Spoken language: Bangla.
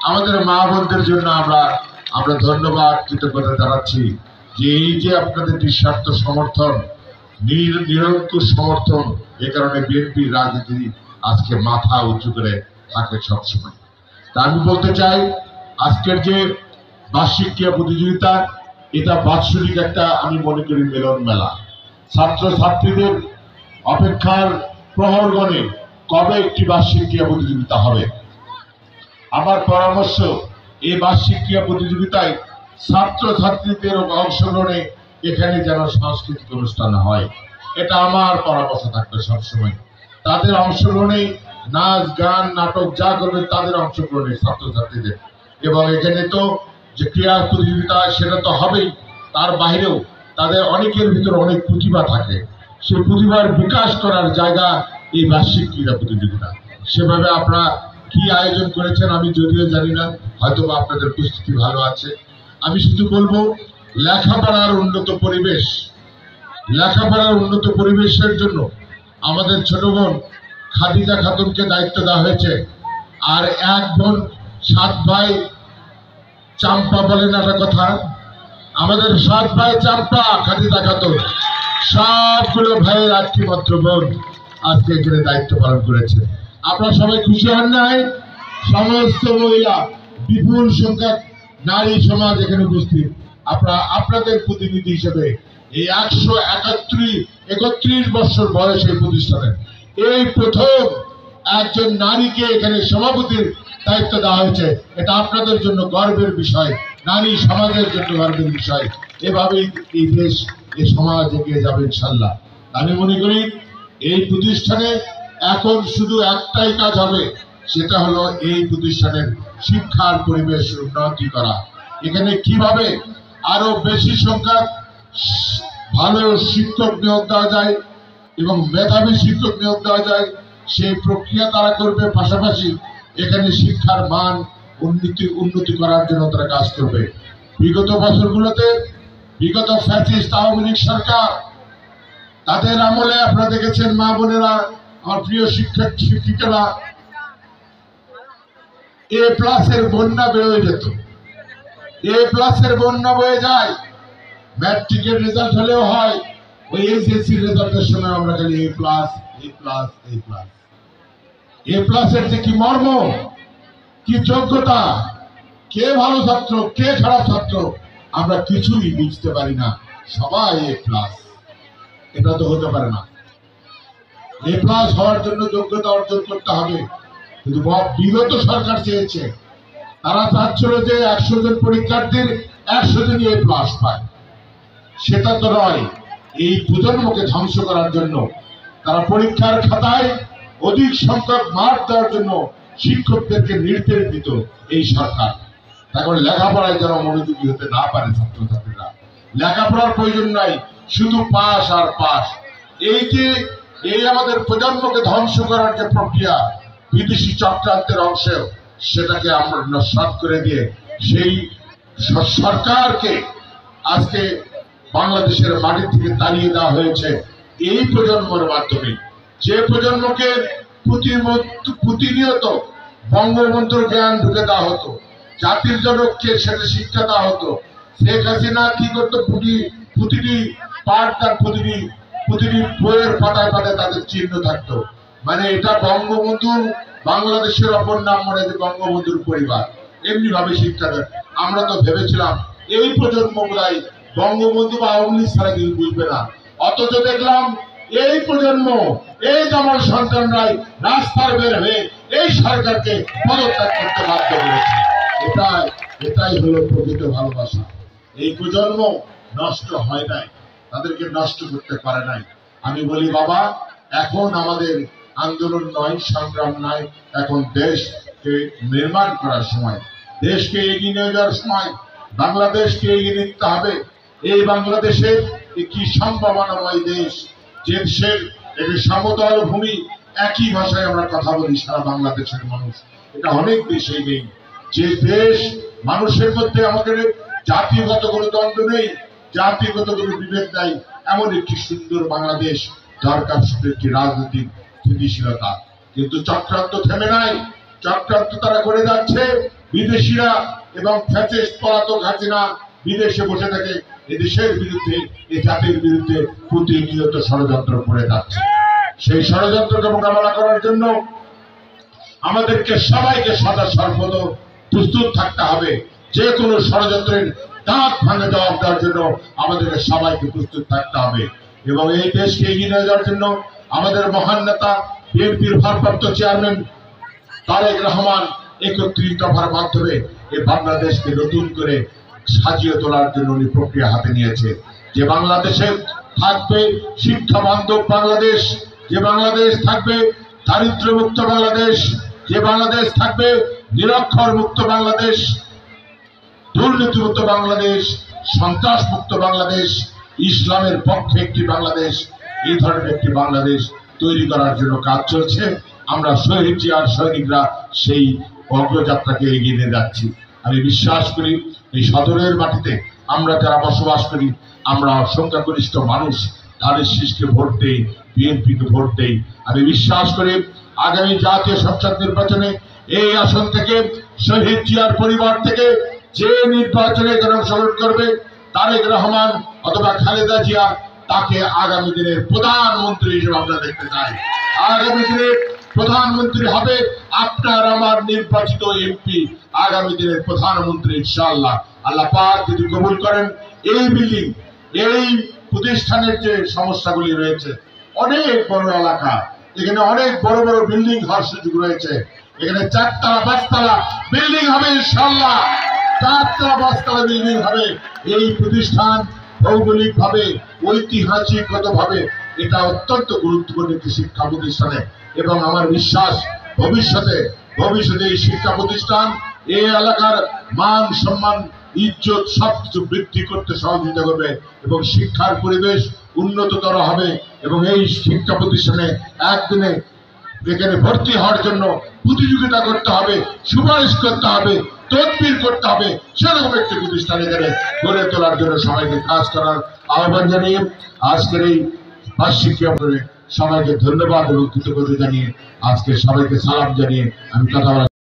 আমাদের মা বোনদের জন্য আমরা ধন্যবাদ কৃতজ্ঞতা জানাচ্ছি যে এই যে আপনাদের নিঃস্বার্থ সমর্থন, নিরঙ্কুশ সমর্থন, এ কারণে বিএনপি রাজনীতি আজকে মাথা উঁচু করে থাকে সবসময়। তা আমি বলতে চাই, আজকের যে বার্ষিক ক্রীড়া প্রতিযোগিতা, এটা বাৎসরিক একটা আমি মনে করি মিলন মেলা। ছাত্র ছাত্রীদের অপেক্ষার প্রহরগণে কবে একটি বার্ষিক ক্রীড়া প্রতিযোগিতা হবে। আমার পরামর্শ, এই বার্ষিক ক্রীড়া প্রতিযোগিতায় ছাত্র ছাত্রীদের অংশগ্রহণে এখানে যেন সাংস্কৃতিক অনুষ্ঠান হয়, এটা আমার পরামর্শ থাকবে সবসময়। তাদের অংশগ্রহণে নাচ গান নাটক যা করবে তাদের অংশগ্রহণে ছাত্রছাত্রীদের, এবং এখানে তো যে ক্রীড়া প্রতিযোগিতা সেটা তো হবেই, তার বাইরেও তাদের অনেকের ভিতরে অনেক প্রতিভা থাকে, সেই প্রতিভার বিকাশ করার জায়গা এই বার্ষিক ক্রীড়া প্রতিযোগিতা। সেভাবে আপনারা কি আয়োজন করেছেন আমি যদিও জানি না, হয়তো আপনাদের প্রস্তুতি ভালো আছে। আমি শুধু বলবো, লেখাপড়ার উন্নত পরিবেশের জন্য আমাদের ছোট বোন খাদিজা খাতুনকে দায়িত্ব দেওয়া হয়েছে। আর এক বোন 7 ভাই চাম্পা বলেন একটা কথা, আমাদের 7 ভাই চাম্পা খাদিজা খাতুন সবগুলো ভাইয়ের একটি মাত্র বোন আজকে এখানে দায়িত্ব পালন করেছে। আপনারা সবাই খুশি হন নাই? সমস্ত মহিলা, বিপুল সংখ্যক নারী সমাজ এখানে উপস্থিত। আপনাদের প্রতিনিধি হিসেবে এই 131 বছর বয়সের প্রতিষ্ঠানে এই প্রথম একজন নারীকে এখানে সভাপতির দায়িত্ব দেওয়া হয়েছে। এটা আপনাদের জন্য গর্বের বিষয়, নারী সমাজের জন্য গর্বের বিষয়। এভাবেই এই দেশ, এই সমাজ এগিয়ে যাবে ইনশাল্লাহ। আমি মনে করি এই প্রতিষ্ঠানে এখন শুধু একটাই কাজ হবে, সেটা হলো এই প্রতিষ্ঠানের শিক্ষার পরিবেশ উন্নতি করা। এখানে কিভাবে আরো বেশি সংখ্যক ভালো শিক্ষক নিয়োগ দেওয়া যায় এবং মেধাবী শিক্ষক নিয়োগ দেওয়া যায়, সেই প্রক্রিয়া তারা করবে। পাশাপাশি এখানে শিক্ষার মান উন্নতি করার জন্য তারা কাজ করবে। বিগত বছরগুলোতে বিগত ফ্যাসিস্ট আওয়ামী লীগ সরকার, তাদের আমলে আপনারা দেখেছেন মা বোনেরা, আমার প্রিয় শিক্ষক শিক্ষিকারা, A+-এর বন্যা বেয়ে যেত, A+-এর বন্যা বয়ে যায়। ম্যাট্রিকের রেজাল্ট হলেও হয়, ওই এইচএসসি রেজাল্টের সময় আমরা খালি A+, A+-এর যে কি মর্ম, কি যোগ্যতা, কে ভালো ছাত্র কে খারাপ ছাত্র আমরা কিছুই বুঝতে পারি না, সবাই A+। এটা তো হতে পারে না। A+ হওয়ার জন্য যোগ্যতা অর্জন করতে হবে। কিন্তু বিগত সরকার চেয়েছে, তারা চাচ্ছিল যে 100 জন পরীক্ষার্থীর 100 জনই A+ পায়। সেটা তো নয়। এই প্রজন্মকে ধ্বংস করার জন্য তারা পরীক্ষার খাতায় অধিক সংখ্যক মার্ক দেওয়ার জন্য শিক্ষকদেরকে নির্দেশ দিত এই সরকার। এখন লেখাপড়ায় যেন মনোযোগী হতে না পারে ছাত্রছাত্রীরা। লেখাপড়ার প্রয়োজন নাই, শুধু পাস আর পাস। এই আমাদের প্রজন্মকে ধ্বংস করার যে প্রক্রিয়া, বিদেশি চক্রান্তের অংশ, সেটাকে আমরা নস্যাৎ করে দিয়ে সেই সরকারকে আজকে বাংলাদেশের মাটি থেকে তাড়িয়ে দেওয়া হয়েছে এই প্রজন্মের মাধ্যমে। যে প্রজন্মকে প্রতিনিয়ত বঙ্গবন্ধুর জ্ঞান ঢুকে দেওয়া হতো, জাতির জনককে সেটা শিক্ষা দেওয়া হতো। শেখ হাসিনা কি করতো, প্রতিটি পাঠ তার প্রতিটি বইয়ের পাতায় পাতায় তাদের চিহ্ন থাকতো, মানে এটা বঙ্গবন্ধু, বাংলাদেশের অপর নাম মনে যে বঙ্গবন্ধুর পরিবার, এমনি ভাবে শিক্ষা দেয়। আমরা তো ভেবেছিলাম এই প্রজন্ম বোধহয় বঙ্গবন্ধু বা আওয়ামী লীগ ছাড়া কিছু বুঝবে না, অথচ দেখলাম এই প্রজন্ম, এই জামাল সন্তানরাই রাস্তার বের হয়ে এই সরকারকে পদত্যাগ করতে বাধ্য করেছে। এটাই হলো প্রকৃত ভালোবাসা। এই প্রজন্ম নষ্ট হয় নাই, তাদেরকে নষ্ট করতে পারে নাই। আমি বলি বাবা, এখন আমাদের আন্দোলন নয়, সংগ্রাম নয়, এখন দেশকে নির্মাণ করার সময়, দেশকে এগিয়ে নিয়ে যাওয়ার সময়, বাংলাদেশকে এগিয়ে নিতে হবে। এই বাংলাদেশে কি সম্ভাবনাময় দেশ, যে দেশের একটি সমতল ভূমি, একই ভাষায় আমরা কথা বলি সারা বাংলাদেশের মানুষ, এটা অনেক দেশেই নেই। যে দেশ মানুষের মধ্যে আমাদের জাতিগত কোনো দ্বন্দ্ব নেই, জাতিগত কোনো বিভেদ নাই, এমন একটি সুন্দর বাংলাদেশ দরকার, শুধু একটি রাজনৈতিক স্থিতিশীলতা। কিন্তু চক্রান্ত থেমে নাই, চক্রান্ত তারা করে যাচ্ছে। বিদেশিরা এবং ফ্যাসিস্ট পলাতক হাসিনা বিদেশে বসে থাকে এদেশের বিরুদ্ধে, এই জাতির বিরুদ্ধে প্রতিনিয়ত ষড়যন্ত্র করে যাচ্ছে। সেই ষড়যন্ত্রকে মোকাবেলা করার জন্য আমাদেরকে সবাইকে সদা সর্বদা প্রস্তুত থাকতে হবে। যে কোনো ষড়যন্ত্রের দাঁত ভাঙে জবাব দেওয়ার জন্য আমাদেরকে সবাইকে প্রস্তুত থাকতে হবে এবং এই দেশকে এগিয়ে নিয়ে যাওয়ার জন্য আমাদের মহান নেতা বিএনপির ভারপ্রাপ্ত চেয়ারম্যান তারেক রহমান ৩১ দফার মাধ্যমে এই বাংলাদেশকে নতুন করে সাজিয়ে তোলার জন্য উনি প্রক্রিয়া হাতে নিয়েছে। যে বাংলাদেশে থাকবে শিক্ষা বান্ধব বাংলাদেশ, যে বাংলাদেশ থাকবে দারিদ্র্য মুক্ত বাংলাদেশ, যে বাংলাদেশ থাকবে নিরক্ষর মুক্ত বাংলাদেশ, দুর্নীতি মুক্ত বাংলাদেশ, সন্ত্রাস মুক্ত বাংলাদেশ, ইসলামের পক্ষে একটি বাংলাদেশ, এই ধরনের একটি বাংলাদেশ তৈরি করার জন্য কাজ চলছে। আমরা শহীদ জিয়ার সৈনিকরা সেই অগ্রযাত্রাকে এগিয়ে নিয়ে যাচ্ছি। আমি বিশ্বাস করি এই সদরের মাটিতে আমরা যারা বসবাস করি, আমরা সংখ্যাগরিষ্ঠ মানুষ তাদের শীষকে ভোট দেই, বিএনপিকে ভোট দেই। আমি বিশ্বাস করি আগামী জাতীয় সংসদ নির্বাচনে এই আসন থেকে শহীদ জিয়ার পরিবার থেকে যে নির্বাচনে অংশগ্রহণ করবে তারেক রহমান অথবা খালেদা জিয়া, তাকে আগামী দিনের প্রধানমন্ত্রী হিসেবে আমরা দেখতে চাই। আগামী দিনের প্রধানমন্ত্রী হবে আপনার আমার নির্বাচিত এমপি, আগামী দিনের প্রধানমন্ত্রী ইনশাআল্লাহ। আল্লাহ পাক যদি কবুল করেন। এই বিল্ডিং, এই প্রতিষ্ঠানের যে সমস্যাগুলি রয়েছে, অনেক বড় এলাকা, এখানে অনেক বড় বড় বিল্ডিং হওয়ার সুযোগ রয়েছে। এখানে 4তলা 5তলা বিল্ডিং হবে ইনশাআল্লাহ, 4তলা 5তলা বিল্ডিং হবে। এই প্রতিষ্ঠান ভৌগোলিক ভাবে ঐতিহাসিকগত ভাবে এটা অত্যন্ত গুরুত্বপূর্ণ একটি শিক্ষা প্রতিষ্ঠানে এবং আমার বিশ্বাস ভবিষ্যতে এই শিক্ষা প্রতিষ্ঠান এই এলাকার মান সম্মান ইজ্জত সবকিছু বৃদ্ধি করতে সহযোগিতা করবে এবং শিক্ষার পরিবেশ উন্নততর হবে এবং এই শিক্ষা প্রতিষ্ঠানে একদিনে এখানে ভর্তি হওয়ার জন্য প্রতিযোগিতা করতে হবে, সুপারিশ করতে হবে, তদবির করতে হবে, সেরকম একটি প্রতিষ্ঠান এখানে গড়ে তোলার জন্য সবাইকে কাজ করার আহ্বান জানিয়ে আজকের এই বার্ষিক সবাইকে ধন্যবাদ এবং কৃতজ্ঞতা জানিয়ে আজকে সবাইকে সালাম জানিয়ে আমি কথা বলা